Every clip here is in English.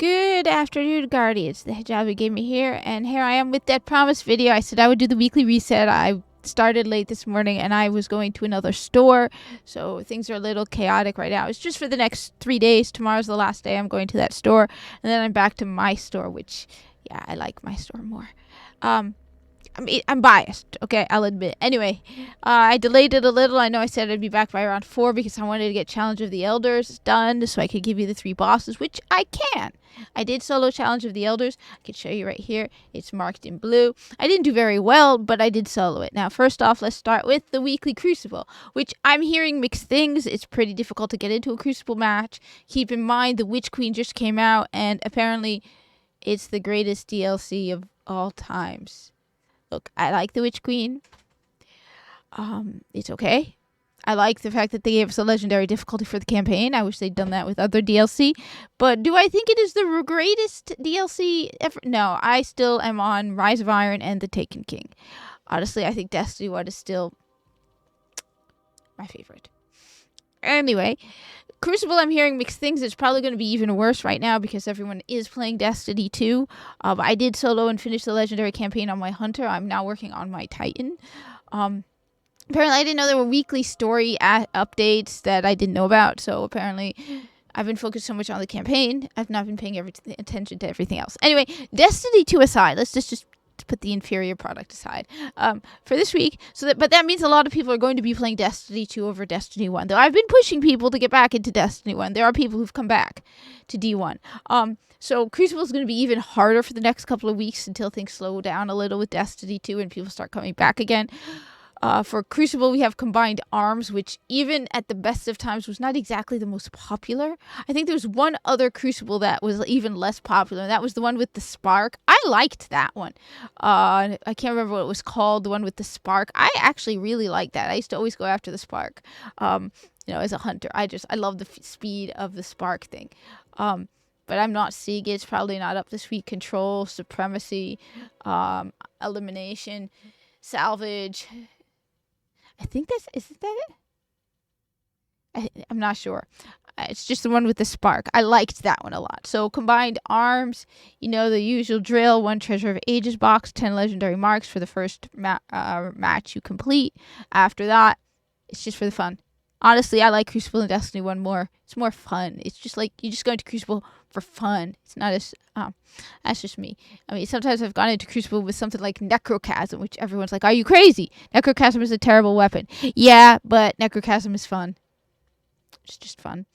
Good afternoon, Guardians. The job gave me here, and here I am with that promised video. I said I would do the weekly reset. I started late this morning, and I was going to another store, so things are a little chaotic right now. It's just for the next 3 days. Tomorrow's the last day I'm going to that store, and then I'm back to my store, which, yeah, I like my store more. I'm biased, okay, I'll admit. Anyway, I delayed it a little. I know I said I'd be back by around 4 because I wanted to get Challenge of the Elders done so I could give you the 3 bosses, which I can. I did solo Challenge of the Elders. I can show you right here. It's marked in blue. I didn't do very well, but I did solo it. Now, first off, let's start with the weekly Crucible, which I'm hearing mixed things. It's pretty difficult to get into a Crucible match. Keep in mind, the Witch Queen just came out, and apparently it's the greatest DLC of all times. Look, I like the Witch Queen. It's okay. I like the fact that they gave us a legendary difficulty for the campaign. I wish they'd done that with other DLC. But do I think it is the greatest DLC ever? No, I still am on Rise of Iron and the Taken King. Honestly, I think Destiny 1 is still my favorite. Anyway, Crucible, I'm hearing mixed things. It's probably going to be even worse right now because everyone is playing Destiny 2. I did solo and finish the legendary campaign on my Hunter. I'm now working on my Titan. Apparently, I didn't know there were weekly story updates that I didn't know about. So apparently, I've been focused so much on the campaign, I've not been paying attention to everything else. Anyway, Destiny 2 aside, let's just put the inferior product aside for this week. But that means a lot of people are going to be playing Destiny 2 over Destiny 1. Though I've been pushing people to get back into Destiny 1. There are people who've come back to D1. So Crucible is going to be even harder for the next couple of weeks until things slow down a little with Destiny 2 and people start coming back again. For Crucible, we have Combined Arms, which even at the best of times was not exactly the most popular. I think there was one other Crucible that was even less popular, and that was the one with the spark. I liked that one. I can't remember what it was called, the one with the spark. I actually really liked that. I used to always go after the spark, as a hunter. I love the speed of the spark thing. But I'm not seeing it. It's probably not up this week. Control, Supremacy, Elimination, Salvage. I think isn't that it? I'm not sure. It's just the one with the spark. I liked that one a lot. So Combined Arms, the usual drill. 1 Treasure of Ages box, 10 legendary marks for the first match you complete. After that, it's just for the fun. Honestly, I like Crucible and Destiny 1 more. It's more fun. It's just like you just go into Crucible for fun. It's not as that's just me. I mean, sometimes I've gone into Crucible with something like Necrochasm, which everyone's like, "Are you crazy? Necrochasm is a terrible weapon." Yeah, but Necrochasm is fun. It's just fun.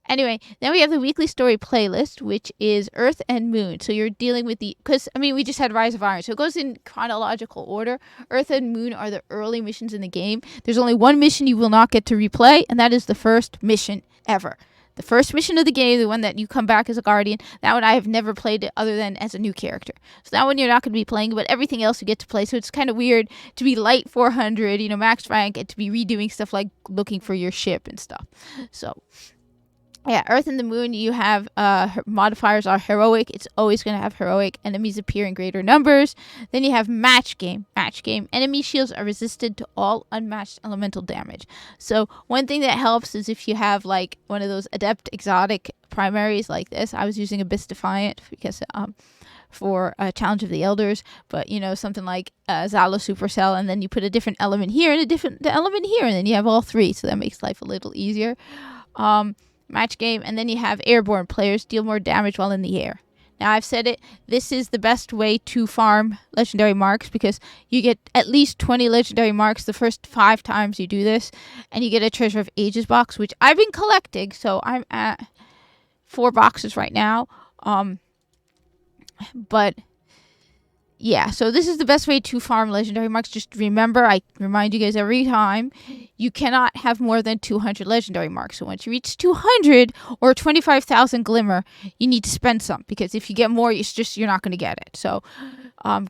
Anyway, then we have the weekly story playlist, which is Earth and Moon. So you're dealing with we just had Rise of Iron. So it goes in chronological order. Earth and Moon are the early missions in the game. There's only one mission you will not get to replay, and that is the first mission ever. The first mission of the game, the one that you come back as a Guardian, that one I have never played other than as a new character. So that one you're not going to be playing, but everything else you get to play. So it's kind of weird to be light 400, max rank, and to be redoing stuff like looking for your ship and stuff. So yeah, Earth and the Moon, you have modifiers are heroic. It's always going to have heroic. Enemies appear in greater numbers. Then you have match game. Match game. Enemy shields are resistant to all unmatched elemental damage. So one thing that helps is if you have like one of those adept exotic primaries like this. I was using Abyss Defiant because for Challenge of the Elders, but something like Zala Supercell, and then you put a different element here and a different element here, and then you have all 3. So that makes life a little easier. Match game, and then you have airborne players deal more damage while in the air. Now, I've said it, this is the best way to farm legendary marks because you get at least 20 legendary marks the first 5 times you do this, and you get a Treasure of Ages box, which I've been collecting, so I'm at 4 boxes right now. But yeah, so this is the best way to farm legendary marks. Just remember, I remind you guys every time, you cannot have more than 200 legendary marks. So once you reach 200 or 25,000 glimmer, you need to spend some, because if you get more, you're not going to get it. So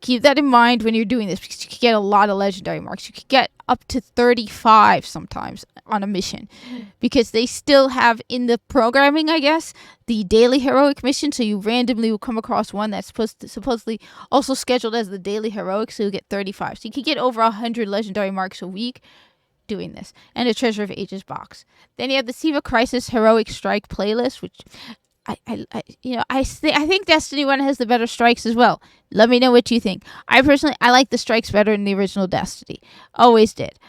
keep that in mind when you're doing this, because you can get a lot of legendary marks. You can get up to 35 sometimes on a mission, because they still have in the programming, I guess, the daily heroic mission. So you randomly will come across one that's supposedly also scheduled as the daily heroic, so you'll get 35. So you can get over 100 legendary marks a week doing this, and a Treasure of Ages box. Then you have the Siva Crisis Heroic Strike playlist, which I think Destiny 1 has the better strikes as well. Let me know what you think. I like the strikes better than the original Destiny. Always did.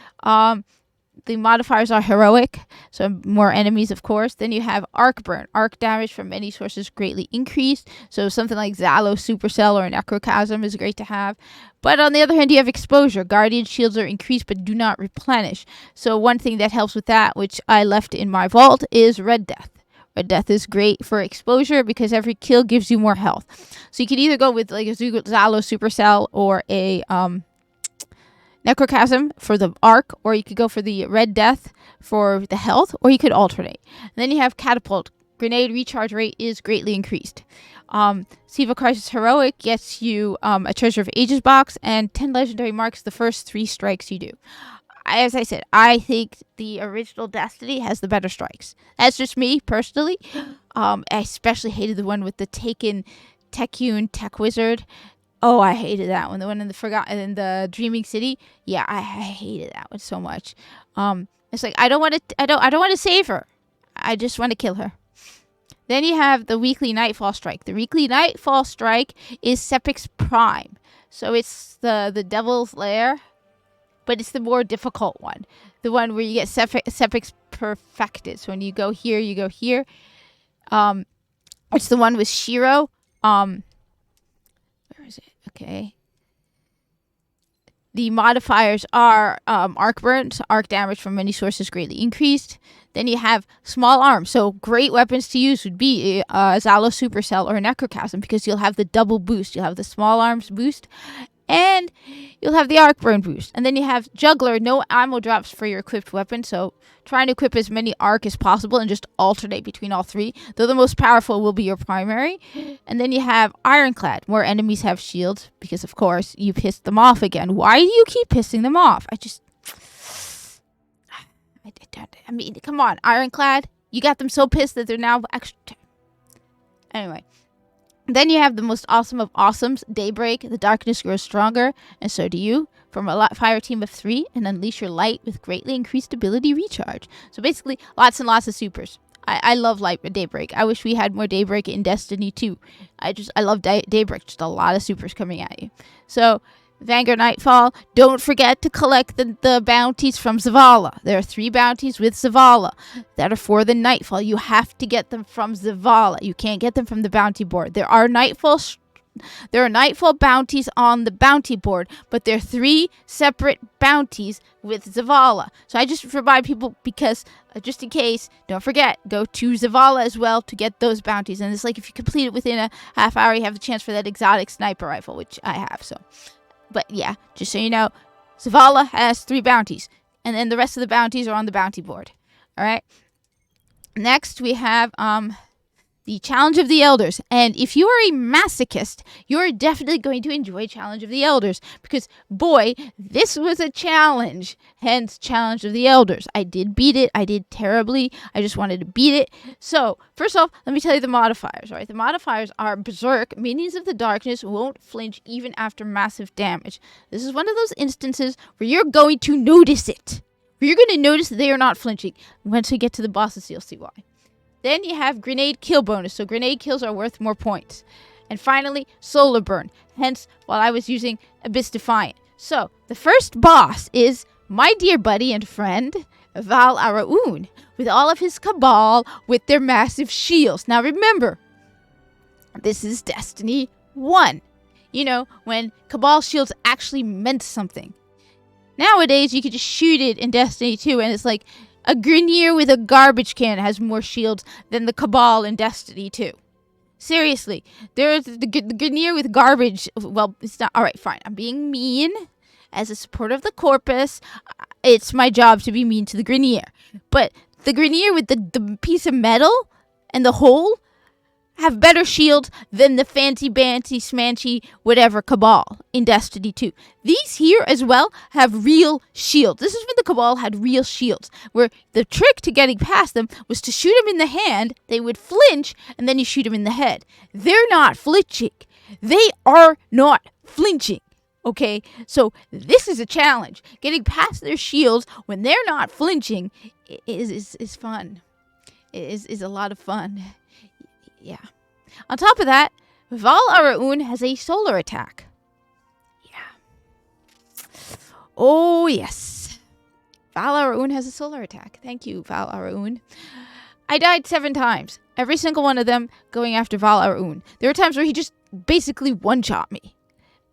The modifiers are heroic, so more enemies, of course. Then you have arc burn. Arc damage from many sources greatly increased. So something like Zalo, Supercell, or Necrochasm is great to have. But on the other hand, you have exposure. Guardian shields are increased but do not replenish. So one thing that helps with that, which I left in my vault, is Red Death. Red Death is great for exposure because every kill gives you more health. So you can either go with like a Zalo, Supercell, or a Necrochasm for the arc, or you could go for the Red Death for the health, or you could alternate. And then you have Catapult. Grenade recharge rate is greatly increased. Siva Crisis Heroic gets you a Treasure of Ages box and 10 legendary marks the first 3 strikes you do. As I said, I think the original Destiny has the better strikes. That's just me, personally. I especially hated the one with the Techune Tech Wizard. Oh, I hated that one. The one in the Dreaming City. Yeah, I hated that one so much. It's like I don't want to save her. I just want to kill her. Then you have the weekly Nightfall Strike. The weekly Nightfall Strike is Sepix Prime. So it's the Devil's Lair, but it's the more difficult one. The one where you get Sepix Perfected. So when you go here, you go here. It's the one with Shiro. Where is it? Okay. The modifiers are arc burn, so arc damage from many sources greatly increased. Then you have small arms. So great weapons to use would be Zalo, Supercell, or Necrochasm because you'll have the double boost. You'll have the small arms boost and you'll have the arc burn boost. And then you have Juggler, no ammo drops for your equipped weapon. So trying to equip as many arc as possible and just alternate between all 3. Though the most powerful will be your primary. And then you have Ironclad. More enemies have shields because, of course, you pissed them off again. Why do you keep pissing them off? I mean, come on, Ironclad. You got them so pissed that they're now extra. Anyway. Then you have the most awesome of awesomes, Daybreak. The darkness grows stronger, and so do you. From a fire team of 3, and unleash your light with greatly increased ability recharge. So basically, lots and lots of supers. I love Daybreak. I wish we had more Daybreak in Destiny 2. I love Daybreak. Just a lot of supers coming at you. So, Vanguard Nightfall. Don't forget to collect the bounties from Zavala. There are 3 bounties with Zavala that are for the Nightfall. You have to get them from Zavala. You can't get them from the bounty board. There are Nightfall bounties on the bounty board, but there are 3 separate bounties with Zavala. So I just remind people because, just in case, don't forget, go to Zavala as well to get those bounties. And it's like if you complete it within a half hour, you have the chance for that exotic sniper rifle, which I have, so... But yeah, just so you know, Zavala has 3 bounties. And then the rest of the bounties are on the bounty board. Alright? Next, we have the Challenge of the Elders. And if you are a masochist, you're definitely going to enjoy Challenge of the Elders. Because, boy, this was a challenge. Hence, Challenge of the Elders. I did beat it. I did terribly. I just wanted to beat it. So, first off, let me tell you the modifiers. All right? The modifiers are Berserk. Minions of the Darkness won't flinch even after massive damage. This is one of those instances where you're going to notice it. Where you're going to notice that they are not flinching. Once we get to the bosses, you'll see why. Then you have Grenade Kill bonus, so grenade kills are worth more points. And finally, Solar Burn, hence while I was using Abyss Defiant. So, the first boss is my dear buddy and friend, Val Araun, with all of his cabal with their massive shields. Now remember, this is Destiny 1. You know, when cabal shields actually meant something. Nowadays, you could just shoot it in Destiny 2 and it's like, a Grenier with a garbage can has more shields than the Cabal in Destiny 2. Seriously, there's the Grenier with garbage. Well, it's not. Alright, fine. I'm being mean. As a supporter of the Corpus, it's my job to be mean to the Grenier. But the Grenier with the piece of metal and the hole have better shields than the fancy bancy smanchy whatever Cabal in Destiny 2. These here as well have real shields. This is when the Cabal had real shields, where the trick to getting past them was to shoot them in the hand, they would flinch, and then you shoot them in the head. They're not flinching. They are not flinching. Okay, so this is a challenge. Getting past their shields when they're not flinching is fun. Is a lot of fun. Yeah. On top of that, Val Araun has a solar attack. Yeah. Oh, yes. Val Araun has a solar attack. Thank you, Val Araun. I died 7 times. Every single one of them going after Val Araun. There were times where he just basically one-shot me.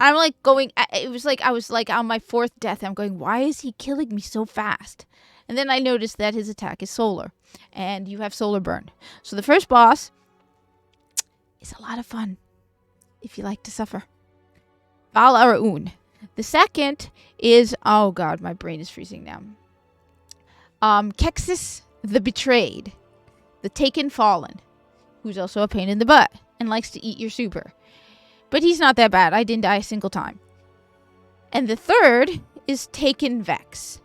I'm like going, it was like I was like on my 4th death. I'm going, why is he killing me so fast? And then I noticed that his attack is solar. And you have solar burn. So the first boss is a lot of fun if you like to suffer. Val Araun. The second is, oh god, my brain is freezing now. Kexis the Betrayed. The Taken Fallen. Who's also a pain in the butt and likes to eat your super. But he's not that bad. I didn't die a single time. And the third is Taken Vex.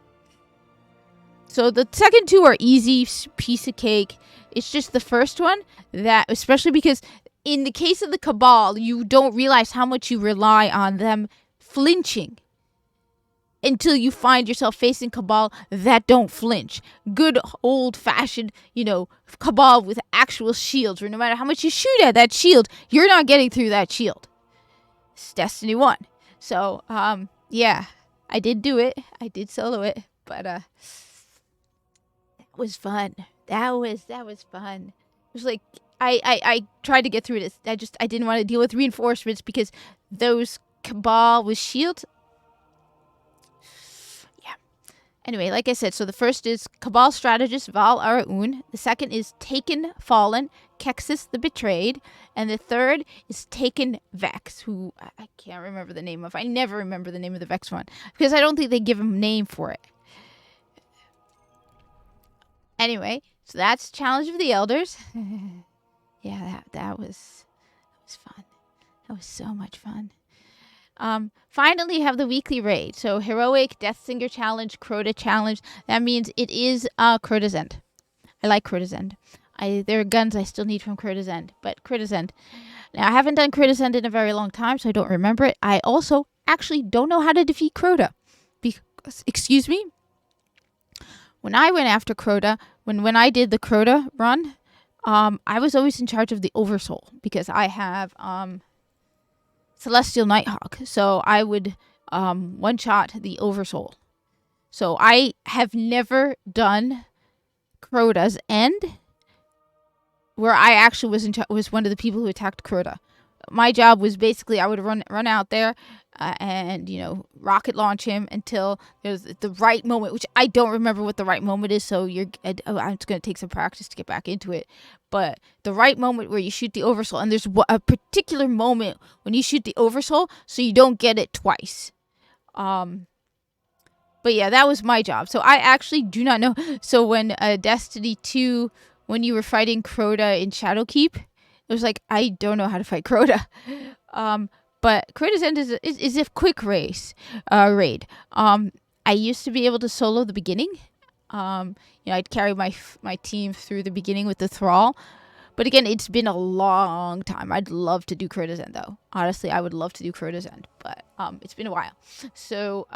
So the second 2 are easy, piece of cake. It's just the first one that, especially because in the case of the Cabal, you don't realize how much you rely on them flinching until you find yourself facing Cabal that don't flinch. Good old-fashioned, Cabal with actual shields, where no matter how much you shoot at that shield, you're not getting through that shield. It's Destiny 1. So, yeah, I did do it. I did solo it, but, that was fun. That was fun. It was like, I tried to get through it. I didn't want to deal with reinforcements because those Cabal with shields. Yeah. Anyway, like I said, so the first is Cabal Strategist Val Araun. The second is Taken Fallen, Kexis the Betrayed. And the third is Taken Vex, who I can't remember the name of. I never remember the name of the Vex one because I don't think they give him a name for it. Anyway, so that's Challenge of the Elders. Yeah, that was fun. That was so much fun. Finally have the weekly raid. So Heroic, Deathsinger Challenge, Crota Challenge. That means it is Crota's End. I like Crota's End. There are guns I still need from Crota's End, but Crota's End. Now, I haven't done Crota's End in a very long time, so I don't remember it. I also actually don't know how to defeat Crota. Because, excuse me? When I went after Crota, when I did the Crota run, I was always in charge of the Oversoul because I have Celestial Nighthawk. So I would one-shot the Oversoul. So I have never done Crota's End where I actually was one of the people who attacked Crota. My job was basically I would run out there and, rocket launch him until there's the right moment, which I don't remember what the right moment is. So it's going to take some practice to get back into it. But the right moment where you shoot the Oversoul, and there's a particular moment when you shoot the Oversoul so you don't get it twice. But yeah, that was my job. So I actually do not know. So when Destiny 2, when you were fighting Crota in Shadowkeep, it was like, I don't know how to fight Crota. But Crota's End is a quick raid. I used to be able to solo the beginning. I'd carry my team through the beginning with the Thrall. But again, it's been a long time. I'd love to do Crota's End, though. Honestly, I would love to do Crota's End. But it's been a while. So,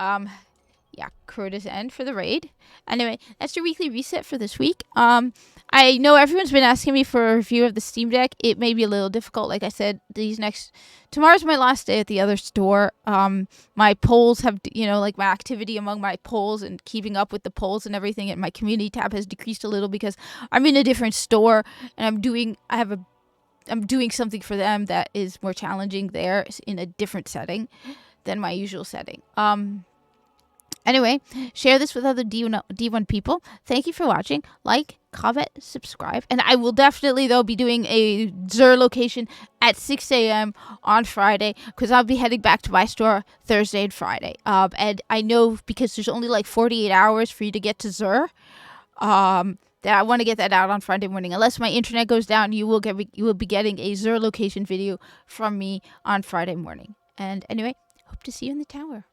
yeah, Crota's End for the raid. Anyway, that's your weekly reset for this week. I know everyone's been asking me for a review of the Steam Deck. It may be a little difficult. Like I said, tomorrow's my last day at the other store. My polls have, my activity among my polls and keeping up with the polls and everything and my community tab has decreased a little because I'm in a different store and I'm doing something for them that is more challenging there in a different setting than my usual setting. Anyway, share this with other D1 people. Thank you for watching. Like, comment, subscribe. And I will definitely, though, be doing a Xur location at 6 a.m. on Friday because I'll be heading back to my store Thursday and Friday. And I know because there's only like 48 hours for you to get to Xur, that I want to get that out on Friday morning. Unless my internet goes down, you will be getting a Xur location video from me on Friday morning. And anyway, hope to see you in the tower.